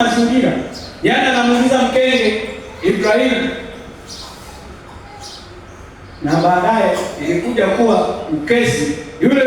mazingira. Jana anamuuliza mkenge Ibrahim, na baadaye ilikuja kuwa ukesi. Yule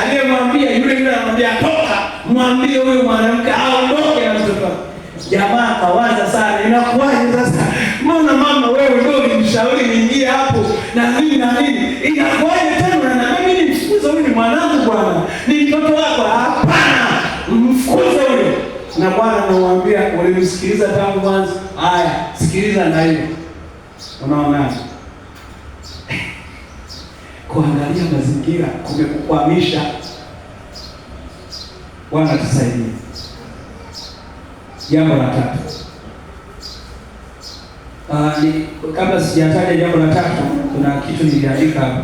aliyemwambia anamwambia toka, mwambie huyo mwanamke aondoke na mtoto. Jamaa kawaza sana, inakuwaje sasa? Mbona mama wewe ndio ulimshauri niingie hapo na nini na nini? Inakuwaje tena na mimi nimfukuze huyu mwanangu bwana? Ni mtoto wako? Hapana, mfukuze huyo. Na Bwana anamwambia ulimsikiliza tangu mwanzo. Haya, sikiliza na hiyo. Unaona? Kuangalia mazingira kumekukwamisha. Bwana tusaidie. Jambo la tatu. Kabla sijataja jambo la tatu, kuna kitu niliandika hapa.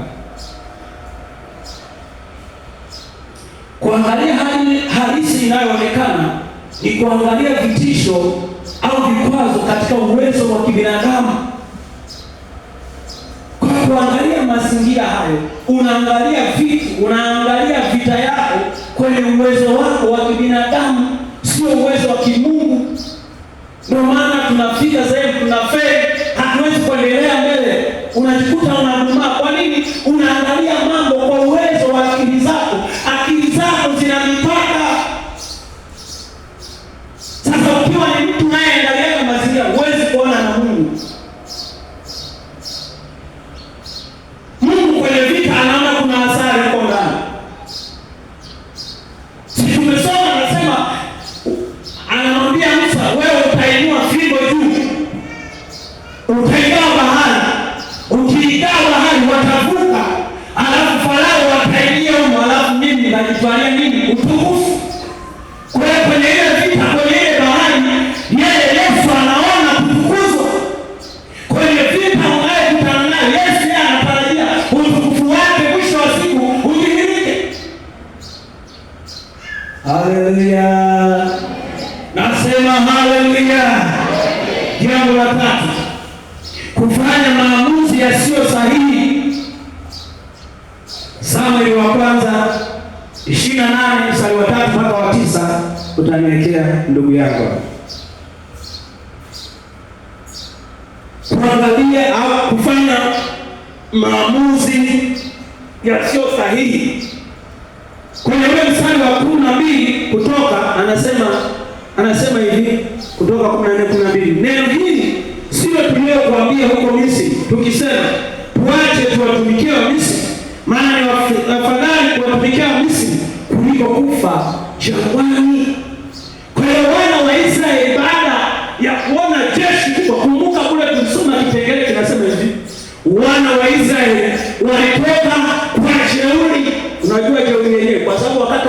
Kuangalia hali halisi inayoonekana ni kuangalia vitisho au vikwazo katika uwezo wa kibinadamu. Kwa kuangalia mazingira hayo, unaangalia vitu, unaangalia vita yako kwenye uwezo wako wa kibinadamu, sio uwezo wa kimungu. Ndio maana tunafika sehemu tunafeli, hatuwezi kuendelea mbele. Unajikuta unadumaa. Kwa nini? Unaangalia mambo kwa uwezo wa akili zako. Akili zako zina mipaka. Sasa ukiwa ni mtu anayeangalia mazingira, huwezi kuona na Mungu. Mungu kwenye vita anaona kuna hasara huko ndani. Tumesoma anasema, anamwambia Musa, wewe utainua fimbo juu, utaigawa bahari. Ukiigawa bahari watavuka, alafu Farao wataingia huko, alafu mimi najitwalia nini? Utukufu. Kwa hiyo kwenye ile vita, kwenye ile bahari, yeye Yesu anaona kutukuzwa. Kwenye vita unayokutana nayo, Yesu yeye anatarajia utukufu wake mwisho wa siku udhihirike. Haleluya. Nasema haleluya. Jambo la tatu, kufanya maamuzi yasiyo sahihi. Samueli wa kwanza 28 mstari wa 3 mpaka wa 9 utaniwekea ndugu yako. Kuangalia au kufanya maamuzi yasiyo sahihi. Kwenye ule mstari wa 12 Kutoka anasema hivi, Kutoka 14:12, neno hili sio tuliokuambia huko Misri tukisema tuache tuwatumikie wa Misri, maana ni afadhali kuwatumikia wa Misri kuliko kufa jangwani. Kwa hiyo wana wa Israeli baada ya kuona jeshi kubwa, kumbuka kule tusoma kipengele kinasema hivi, wana wa Israeli walitoka kwa jeuri. Unajua jeuri yenyewe, kwa sababu wakati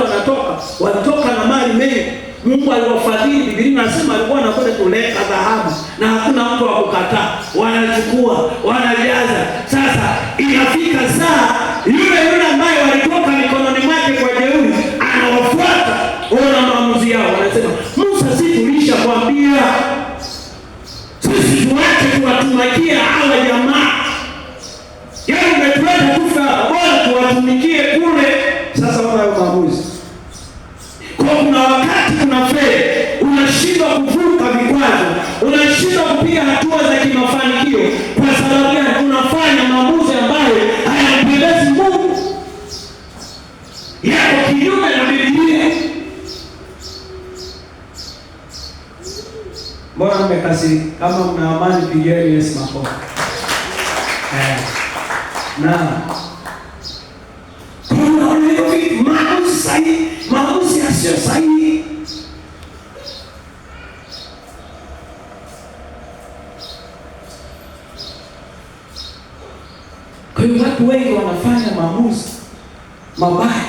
walitoka na mali mengi. Mungu aliwafadhili. Biblia inasema alikuwa anakwenda kuleta dhahabu na hakuna mtu wa kukataa. Wanachukua, wanajaza. Sasa inafika saa yule ambaye walitoka mikononi mwake kwa jeuri anawafuata. Ona maamuzi yao. Wanasema, Musa, si tulishakwambia sisi tuache kuwatumikia hawa jamaa? Yaani umetuleta kufa, bora tuwatumikie kule. Sasa wana maamuzi. Kwa kuna wakati unafeli, unashindwa kuvuka vikwazo, unashindwa kupiga hatua za kimafanikio. Kwa sababu gani? Unafanya maamuzi ambayo hayampendezi Mungu, yako kinyume na Biblia. Mbona mmekasirika? Kama mna amani pigeni Yesu makofi. Kuna hiyo vitu, maamuzi sahihi, maamuzi yasiyo sahihi. Kwa hiyo watu wengi wanafanya maamuzi mabaya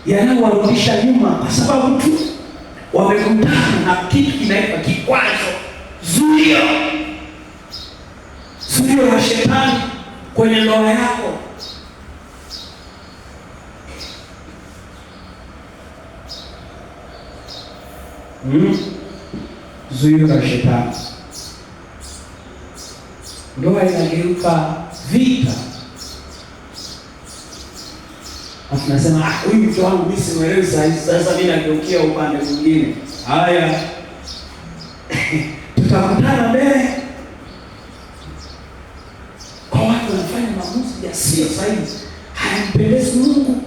yanayowarudisha nyuma, kwa sababu tu wamekutana na kitu kinaitwa kikwazo, zuio la shetani kwenye ndoa yako. Zuio la shetani. Ndoa inageuka vita. Alafu nasema huyu mtu wangu mimi simuelewi sasa mimi nageukia upande mwingine. Haya. Tutakutana mbele. Kwa watu wanafanya maamuzi yasiyo sahihi, hayampendezi Mungu.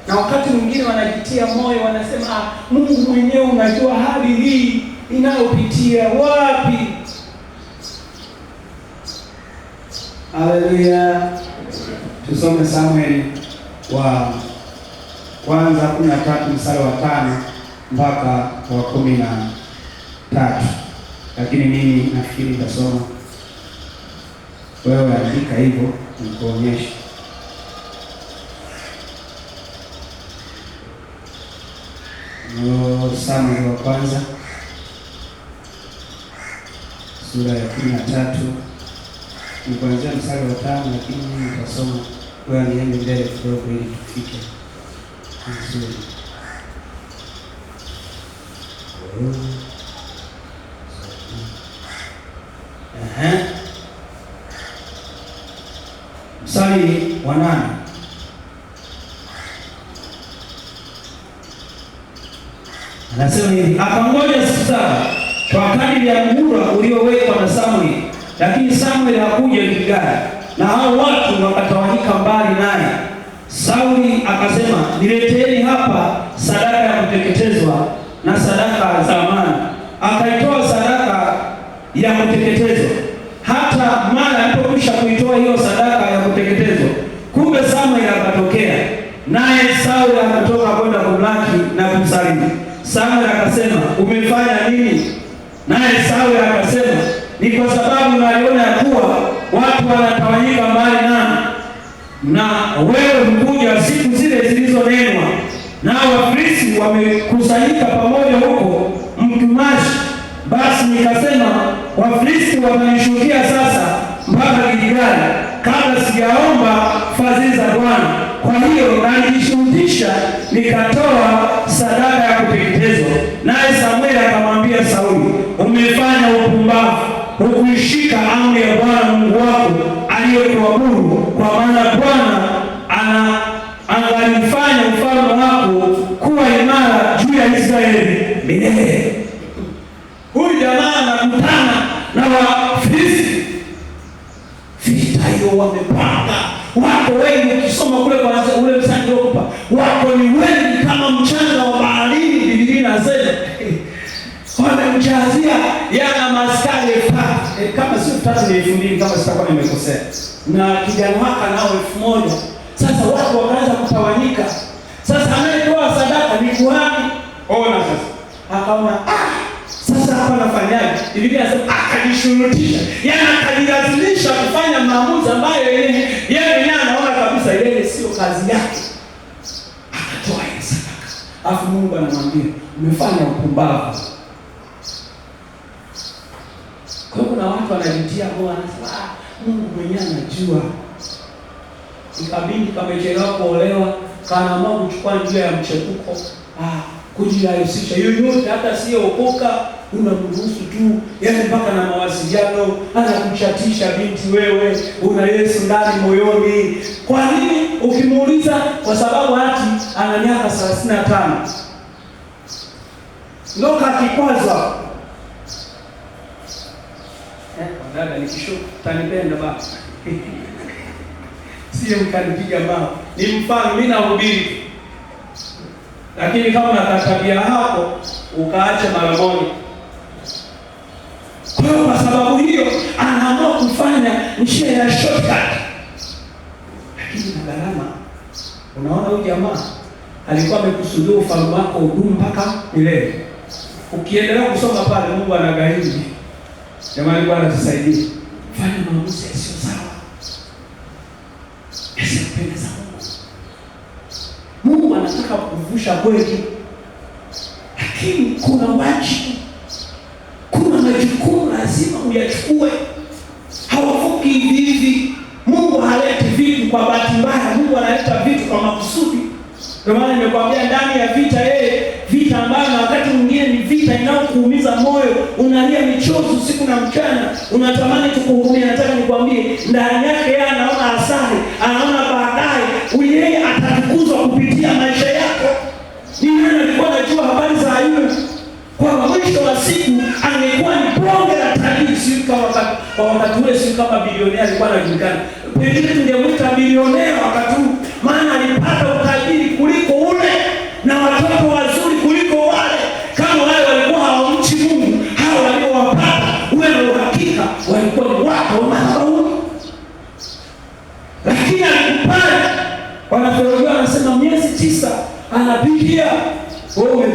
Na wakati mwingine wanajitia moyo, wanasema Mungu mwenyewe unajua hali hii inayopitia wapi. Haleluya. Tusome Samueli wa kwanza 13 mstari wa 5 mpaka wa 13. Lakini mimi nafikiri nitasoma. Wewe andika hivyo nikuonyeshe. Samueli wa kwanza sura ya 13 ni kuanzia mstari wa 5, lakini mimi nitasoma. Wewe niende mbele kidogo ili tufike vizuri. Mstari wa 8. Anasema hivi, akangoja siku 7 kwa kadiri ya muhula uliowekwa na Samueli, lakini Samueli hakuja Gilgali, na hao watu wakatawanyika mbali naye. Sauli akasema, nileteeni hapa sadaka ya kuteketezwa na sadaka za amani. Akaitoa sadaka ya kuteketezwa. Hata mara alipokwisha kuitoa hiyo sadaka ya kuteketezwa, kumbe Samueli akatokea, naye Sauli akatoka kwenda kumlaki na kumsalimu. Samueli akasema, umefanya nini? Naye Sauli akasema, ni kwa sababu naliona ya kuwa watu wanatawanyika mbali nami, na wewe mkuja siku zile zilizonenwa, nao Wafilisti wamekusanyika pamoja huko Mkimashi. Basi nikasema, Wafilisti watanishukia sasa mpaka Gilgali, kabla sijaomba fadhili za Bwana. Kwa hiyo nalijishuhudia, nikatoa sadaka ya kuteketezwa. Naye Samueli akamwambia Sauli, umefanya upumbavu, hukuishika amri ya Bwana Mungu wako aliyekuamuru, kwa maana Bwana angalifanya ufalme wako kuwa imara juu ya Israeli milele. Huyu jamaa anakutana na Wafilisti. Vita hiyo wamepanga. Wako wengi, ukisoma kule kwa ule mstari uliyokupa, wako ni wengi kama mchanga wa baharini. Biblia inasema wamemjazia yana maskari 1000, kama sio 3000 kama sitakuwa nimekosea, na kijana wake nao 1000. Sasa watu wakaanza kutawanyika. Sasa anayetoa sadaka ni kuhani. Ona sasa, akaona sasa hapa nafanyaje? Biblia inasema akajishurutisha, yaani akajilazimisha kufanya maamuzi ambayo yeye mwenyewe anaona kabisa yeye sio kazi yake. Akatoa ile sadaka. Alafu Mungu anamwambia, umefanya upumbavu. Kwa kuna watu wanajitia moyo, wanasema Mungu mwenyewe anajua. Ikabidi kamechelewa kuolewa, kanaamua kuchukua njia ya mchepuko, kujirahisisha. Yoyote hata siyeokoka unamruhusu tu, yaani mpaka na mawasiliano anakuchatisha binti, wewe una Yesu ndani moyoni. Kwa nini? Ukimuuliza, kwa sababu hati ana miaka 35. Ndio kakikwaza. Dada nikishuka utanipenda baba. Sio mkanipiga mama. Ni mfano, mimi nahubiri. Lakini kama unatabia hapo, ukaacha mara moja. Kwa sababu hiyo anaamua kufanya njia ya shortcut. Lakini na gharama. Unaona huyu jamaa alikuwa amekusudia ufalme wako udumu mpaka milele. Ukiendelea kusoma pale, Mungu anagaidi. Jamani, Bwana tusaidie. Fanya maamuzi yasiyo sawa, yasiyopendeza Mungu. Mungu anataka kuvusha kweli, lakini kuna wajibu, kuna majukumu lazima uyachukue. Hawavuki hivi. Mungu haleti vitu kwa bahati mbaya. Mungu analeta vitu kwa makusudi. Ndio maana nimekwambia ndani ya vita, vita ambayo na wakati mwingine ni vita inayokuumiza moyo, unalia michozi usiku na mchana, unatamani tukuhurumia. Nataka nikwambie, ndani yake yeye anaona asali, anaona baadaye yeye atatukuzwa kupitia maisha yako. Ni nani alikuwa anajua habari za Ayubu? Kwa mwisho wa siku angekuwa ni bonge la tajiri, si kama wakati ule, si kama bilionea alikuwa anajulikana. Pengine tungemwita bilionea wakati huu, maana alipata utajiri kuliko ule na watoto wazuri kuliko wale. Kama wale walikuwa hawamchi Mungu, hao waliowapata uwe na uhakika walikuwa ni watu wa madhabahu. Lakini alikupata, wanatheolojia wanasema miezi 9 anapitia wewe